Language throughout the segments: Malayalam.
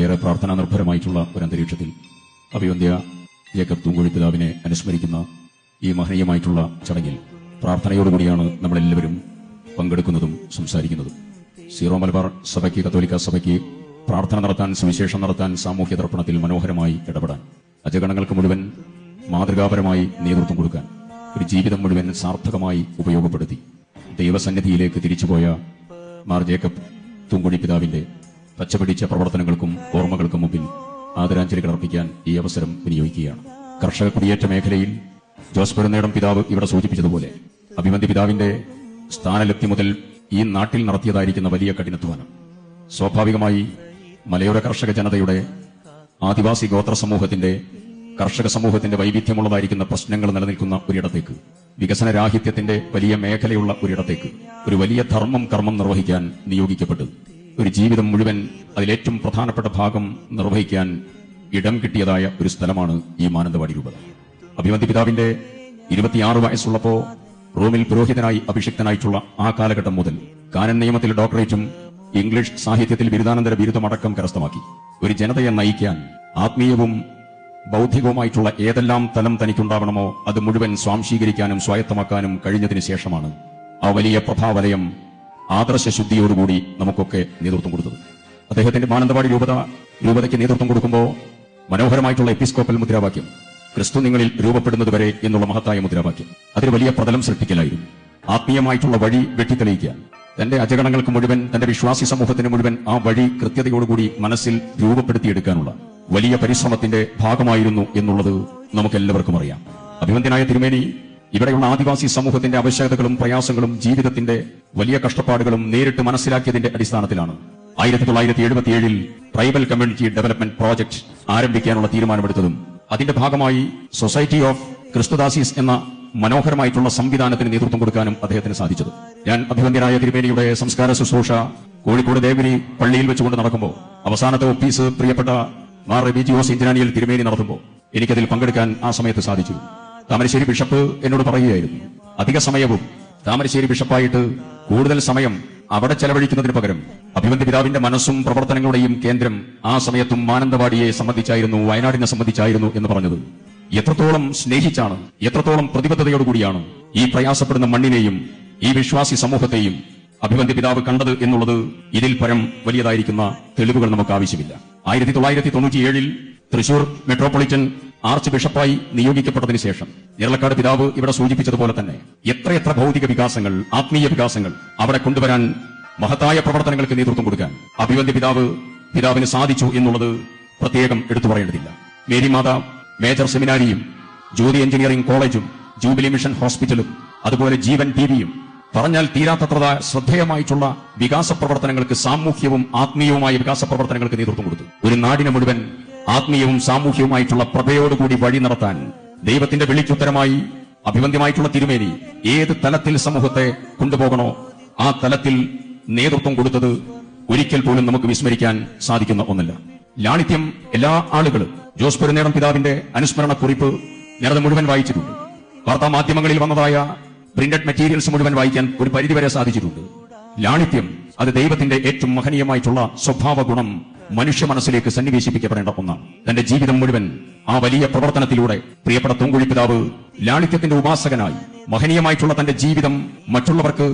ഏറെ പ്രാർത്ഥനാ നിർഭരമായിട്ടുള്ള ഒരു അന്തരീക്ഷത്തിൽ അഭിവന്ദ്യ ജേക്കബ് തൂങ്കുഴി പിതാവിനെ അനുസ്മരിക്കുന്ന ഈ മഹനീയമായിട്ടുള്ള ചടങ്ങിൽ പ്രാർത്ഥനയോടുകൂടിയാണ് നമ്മളെല്ലാവരും പങ്കെടുക്കുന്നതും സംസാരിക്കുന്നതും. സീറോ മലബാർ സഭയ്ക്ക്, കത്തോലിക്ക സഭയ്ക്ക് പ്രാർത്ഥന നടത്താൻ, സുവിശേഷം നടത്താൻ, സാമൂഹ്യ തർപ്പണത്തിൽ മനോഹരമായി ഇടപെടാൻ, അജഗണങ്ങൾക്ക് മുഴുവൻ മാതൃകാപരമായി നേതൃത്വം കൊടുക്കാൻ, ഒരു ജീവിതം മുഴുവൻ സാർത്ഥകമായി ഉപയോഗപ്പെടുത്തി ദൈവസന്നിധിയിലേക്ക് തിരിച്ചുപോയ മാർ ജേക്കബ് തൂങ്കുഴി പിതാവിന്റെ പച്ചപിടിച്ച പ്രവർത്തനങ്ങൾക്കും ഓർമ്മകൾക്കും മുമ്പിൽ ആദരാഞ്ജലികൾ അർപ്പിക്കാൻ ഈ അവസരം വിനിയോഗിക്കുകയാണ്. കർഷക കുടിയേറ്റ മേഖലയിൽ ജോസ് പെരുന്നേടം പിതാവ് ഇവിടെ സൂചിപ്പിച്ചതുപോലെ അഭിമന്യ പിതാവിന്റെ സ്ഥാനലബ്ധി മുതൽ ഈ നാട്ടിൽ നടത്തിയതായിരിക്കുന്ന വലിയ കഠിനാധ്വാനം സ്വാഭാവികമായി മലയോര കർഷക ജനതയുടെ, ആദിവാസി ഗോത്ര സമൂഹത്തിന്റെ, കർഷക സമൂഹത്തിന്റെ വൈവിധ്യമുള്ളതായിരിക്കുന്ന പ്രശ്നങ്ങൾ നിലനിൽക്കുന്ന ഒരിടത്തേക്ക്, വികസന രാഹിത്യത്തിന്റെ വലിയ മേഖലയുള്ള ഒരിടത്തേക്ക് ഒരു വലിയ ധർമ്മം, കർമ്മം നിർവഹിക്കാൻ നിയോഗിക്കപ്പെട്ടു. ഒരു ജീവിതം മുഴുവൻ അതിലേറ്റവും പ്രധാനപ്പെട്ട ഭാഗം നിർവഹിക്കാൻ ഇടം കിട്ടിയതായ ഒരു സ്ഥലമാണ് ഈ മാനന്തവാടി രൂപത. അഭിമന്യ പിതാവിന്റെ 26 വയസ്സുള്ളപ്പോ റോമിൽ പുരോഹിതനായി അഭിഷിക്തനായിട്ടുള്ള ആ കാലഘട്ടം മുതൽ കാനൻ നിയമത്തിൽ ഡോക്ടറേറ്റും ഇംഗ്ലീഷ് സാഹിത്യത്തിൽ ബിരുദാനന്തര ബിരുദമടക്കം കരസ്ഥമാക്കി. ഒരു ജനതയെ നയിക്കാൻ ആത്മീയവും ബൗദ്ധികവുമായിട്ടുള്ള ഏതെല്ലാം തലം തനിക്കുണ്ടാവണമോ അത് മുഴുവൻ സ്വാംശീകരിക്കാനും സ്വായത്തമാക്കാനും കഴിഞ്ഞതിന് ശേഷമാണ് ആ വലിയ പ്രഭാവലയം ആദർശശുദ്ധിയോടുകൂടി നമുക്കൊക്കെ നേതൃത്വം കൊടുത്തത്. അദ്ദേഹത്തിന്റെ മാനന്തവാടി രൂപതയ്ക്ക് നേതൃത്വം കൊടുക്കുമ്പോൾ മനോഹരമായിട്ടുള്ള എപ്പിസ്കോപ്പൽ മുദ്രാവാക്യം, ക്രിസ്തു നിങ്ങളിൽ രൂപപ്പെടുന്നതുവരെ എന്നുള്ള മഹത്തായ മുദ്രാവാക്യം, അതൊരു വലിയ പ്രതലം സൃഷ്ടിക്കലായിരുന്നു. ആത്മീയമായിട്ടുള്ള വഴി വെട്ടിത്തെളിയിക്കാൻ, തന്റെ അജഗണങ്ങൾക്ക് മുഴുവൻ, തന്റെ വിശ്വാസി സമൂഹത്തിന് മുഴുവൻ ആ വഴി കൃത്യതയോടുകൂടി മനസ്സിൽ രൂപപ്പെടുത്തിയെടുക്കാനുള്ള വലിയ പരിശ്രമത്തിന്റെ ഭാഗമായിരുന്നു എന്നുള്ളത് നമുക്കെല്ലാവർക്കും അറിയാം. അഭിവന്ദ്യനായ തിരുമേനി ഇവിടെയുള്ള ആദിവാസി സമൂഹത്തിന്റെ ആവശ്യകതകളും പ്രയാസങ്ങളും ജീവിതത്തിന്റെ വലിയ കഷ്ടപ്പാടുകളും നേരിട്ട് മനസ്സിലാക്കിയതിന്റെ അടിസ്ഥാനത്തിലാണ് 1977 ട്രൈബൽ കമ്മ്യൂണിറ്റി ഡെവലപ്മെന്റ് പ്രോജക്ട് ആരംഭിക്കാനുള്ള തീരുമാനമെടുത്തതും അതിന്റെ ഭാഗമായി സൊസൈറ്റി ഓഫ് ക്രിസ്തുദാസീസ് എന്ന മനോഹരമായിട്ടുള്ള സംവിധാനത്തിന് നേതൃത്വം കൊടുക്കാനും അദ്ദേഹത്തിന് സാധിച്ചത്. ഞാൻ അഭിവന്ദ്യനായ തിരുമേനിയുടെ സംസ്കാര ശുശ്രൂഷ കോഴിക്കോട് ദേവഗിരി പള്ളിയിൽ വെച്ചുകൊണ്ട് നടക്കുമ്പോൾ അവസാനത്തെ ഒപ്പീസ് പ്രിയപ്പെട്ട മാർ റെബിജിയോസ് ഇഞ്ചനാനിയിൽ തിരുമേനി നടത്തുമ്പോൾ എനിക്കതിൽ പങ്കെടുക്കാൻ ആ സമയത്ത് സാധിച്ചു. താമരശ്ശേരി ബിഷപ്പ് എന്നോട് പറയുകയായിരുന്നു, അധിക സമയവും താമരശ്ശേരി ബിഷപ്പായിട്ട് കൂടുതൽ സമയം അവിടെ ചെലവഴിക്കുന്നതിന് പകരം അഭിവന്ദ്യ പിതാവിന്റെ മനസ്സും പ്രവർത്തനങ്ങളുടെയും കേന്ദ്രം ആ സമയത്തും മാനന്തവാടിയെ സംബന്ധിച്ചായിരുന്നു, വയനാടിനെ സംബന്ധിച്ചായിരുന്നു എന്ന് പറഞ്ഞത് എത്രത്തോളം സ്നേഹിച്ചാണ്, എത്രത്തോളം പ്രതിബദ്ധതയോടുകൂടിയാണ് ഈ പ്രയാസപ്പെടുന്ന മണ്ണിനെയും ഈ വിശ്വാസി സമൂഹത്തെയും അഭിവന്ദ്യ പിതാവ് കണ്ടത് എന്നുള്ളത് ഇതിൽ പരം വലിയതായിരിക്കുന്ന തെളിവുകൾ നമുക്ക് ആവശ്യമില്ല. 1997 തൃശൂർ മെട്രോപൊളിറ്റൻ ആർച്ച് ബിഷപ്പായി നിയോഗിക്കപ്പെട്ടതിന് ശേഷം ഞെരളക്കാട് പിതാവ് ഇവിടെ സൂചിപ്പിച്ചതുപോലെ തന്നെ എത്രയെത്ര ഭൗതിക വികാസങ്ങൾ, ആത്മീയ വികാസങ്ങൾ അവിടെ കൊണ്ടുവരാൻ, മഹത്തായ പ്രവർത്തനങ്ങൾക്ക് നേതൃത്വം കൊടുക്കാൻ അഭിവന്ദ്യ പിതാവിന് സാധിച്ചു എന്നുള്ളത് പ്രത്യേകം എടുത്തു പറയേണ്ടതില്ല. മേരിമാത മേജർ സെമിനാരിയും ജ്യോതി എഞ്ചിനീയറിംഗ് കോളേജും ജൂബിലി മിഷൻ ഹോസ്പിറ്റലും അതുപോലെ ജീവൻ ടിവിയും പറഞ്ഞാൽ തീരാത്തത്ര ശ്രദ്ധേയമായിട്ടുള്ള വികാസ പ്രവർത്തനങ്ങൾക്ക്, സാമൂഹ്യവും ആത്മീയവുമായ വികാസ പ്രവർത്തനങ്ങൾക്ക് നേതൃത്വം കൊടുത്തു. ഒരു നാടിനെ മുഴുവൻ ആത്മീയവും സാമൂഹ്യവുമായിട്ടുള്ള പ്രഭയോടുകൂടി വഴി നടത്താൻ ദൈവത്തിന്റെ വിളിക്കുത്തരമായി അഭിവന്ദ്യമായിട്ടുള്ള തിരുമേനി ഏത് തലത്തിൽ സമൂഹത്തെ കൊണ്ടുപോകണോ ആ തലത്തിൽ നേതൃത്വം കൊടുത്തത് ഒരിക്കൽ പോലും നമുക്ക് വിസ്മരിക്കാൻ സാധിക്കുന്ന ഒന്നല്ല. ലാളിത്യം എല്ലാ ആളുകളും ജോസ് പെരുന്നേടം പിതാവിന്റെ അനുസ്മരണ കുറിപ്പ് ഞാനത് മുഴുവൻ വായിച്ചിട്ടുണ്ട്. വാർത്താ മാധ്യമങ്ങളിൽ വന്നതായ പ്രിന്റഡ് മെറ്റീരിയൽസ് മുഴുവൻ വായിക്കാൻ ഒരു പരിധിവരെ സാധിച്ചിട്ടുണ്ട്. ലാളിത്യം അത് ദൈവത്തിന്റെ ഏറ്റവും മഹനീയമായിട്ടുള്ള സ്വഭാവ ഗുണം മനുഷ്യ മനസ്സിലേക്ക് സന്നിവേശിപ്പിക്കപ്പെടേണ്ട ഒന്നാണ്. തന്റെ ജീവിതം മുഴുവൻ ആ വലിയ പ്രവർത്തനത്തിലൂടെ പ്രിയപ്പെട്ട തൂങ്കുഴി പിതാവ് ലാളിത്യത്തിന്റെ ഉപാസകനായി മഹനീയമായിട്ടുള്ള തന്റെ ജീവിതം മറ്റുള്ളവർക്ക്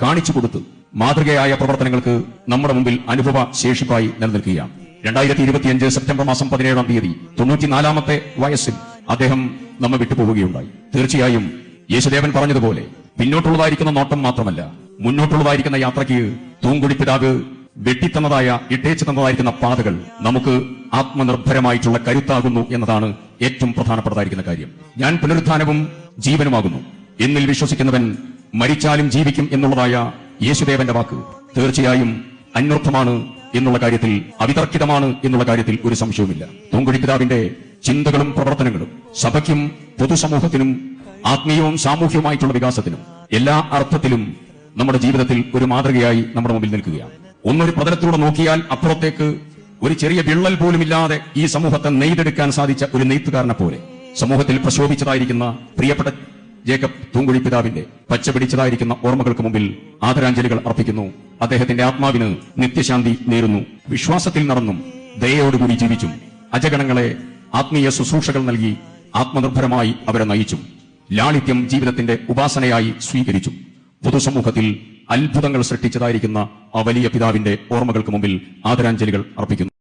കാണിച്ചു കൊടുത്ത് മാതൃകയായ പ്രവർത്തനങ്ങൾക്ക് നമ്മുടെ മുമ്പിൽ അനുഭവ ശേഷിപ്പായി നിലനിൽക്കുകയാണ്. 2025 സെപ്റ്റംബർ മാസം 17-ാം തീയതി 94-ാമത്തെ വയസ്സിൽ അദ്ദേഹം നമ്മെ വിട്ടുപോവുകയുണ്ടായി. തീർച്ചയായും യേശുദേവൻ പറഞ്ഞതുപോലെ പിന്നോട്ടുള്ളതായിരിക്കുന്ന നോട്ടം മാത്രമല്ല, മുന്നോട്ടുള്ളതായിരിക്കുന്ന യാത്രയ്ക്ക് തൂങ്കുഴി പിതാവ് വെട്ടിത്തന്നതായ, ഇട്ടേച്ചു തന്നതായിരിക്കുന്ന പാതകൾ നമുക്ക് ആത്മനിർഭരമായിട്ടുള്ള കരുത്താകുന്നു എന്നതാണ് ഏറ്റവും പ്രധാനപ്പെട്ടതായിരിക്കുന്ന കാര്യം. ഞാൻ പുനരുത്ഥാനവും ജീവനുമാകുന്നു, എന്നിൽ വിശ്വസിക്കുന്നവൻ മരിച്ചാലും ജീവിക്കും എന്നുള്ളതായ യേശുദേവന്റെ വാക്ക് തീർച്ചയായും അന്വർത്ഥമാണ് എന്നുള്ള കാര്യത്തിൽ, അവിതർക്കിതമാണ് എന്നുള്ള കാര്യത്തിൽ ഒരു സംശയവുമില്ല. തൂങ്കുഴി പിതാവിന്റെ ചിന്തകളും പ്രവർത്തനങ്ങളും സഭയ്ക്കും പൊതുസമൂഹത്തിനും ആത്മീയവും സാമൂഹ്യവുമായിട്ടുള്ള വികാസത്തിനും എല്ലാ അർത്ഥത്തിലും നമ്മുടെ ജീവിതത്തിൽ ഒരു മാതൃകയായി നമ്മുടെ മുമ്പിൽ നിൽക്കുകയാണ്. ഒന്നൊരു പ്രതലത്തിലൂടെ നോക്കിയാൽ അപ്പുറത്തേക്ക് ഒരു ചെറിയ വിള്ളൽ പോലുമില്ലാതെ ഈ സമൂഹത്തെ നെയ്തെടുക്കാൻ സാധിച്ച ഒരു നെയ്ത്തുകാരനെ പോലെ സമൂഹത്തിൽ പ്രശോഭിച്ചതായിരിക്കുന്ന പ്രിയപ്പെട്ട ജേക്കബ് തൂങ്കുഴി പിതാവിന്റെ പച്ചപിടിച്ചതായിരിക്കുന്ന ഓർമ്മകൾക്ക് മുമ്പിൽ ആദരാഞ്ജലികൾ അർപ്പിക്കുന്നു. അദ്ദേഹത്തിന്റെ ആത്മാവിന് നിത്യശാന്തി നേരുന്നു. വിശ്വാസത്തിൽ നടന്നും ദയയോടുകൂടി ജീവിച്ചും അജഗണങ്ങളെ ആത്മീയ ശുശ്രൂഷകൾ നൽകി ആത്മനിർഭരമായി അവരെ നയിച്ചും ലാളിത്യം ജീവിതത്തിന്റെ ഉപാസനയായി സ്വീകരിച്ചും പൊതുസമൂഹത്തിൽ അത്ഭുതങ്ങൾ സൃഷ്ടിച്ചതായിരിക്കുന്ന ആ വലിയ പിതാവിന്റെ ഓർമ്മകൾക്ക് മുമ്പിൽ ആദരാഞ്ജലികൾ അർപ്പിക്കുന്നു.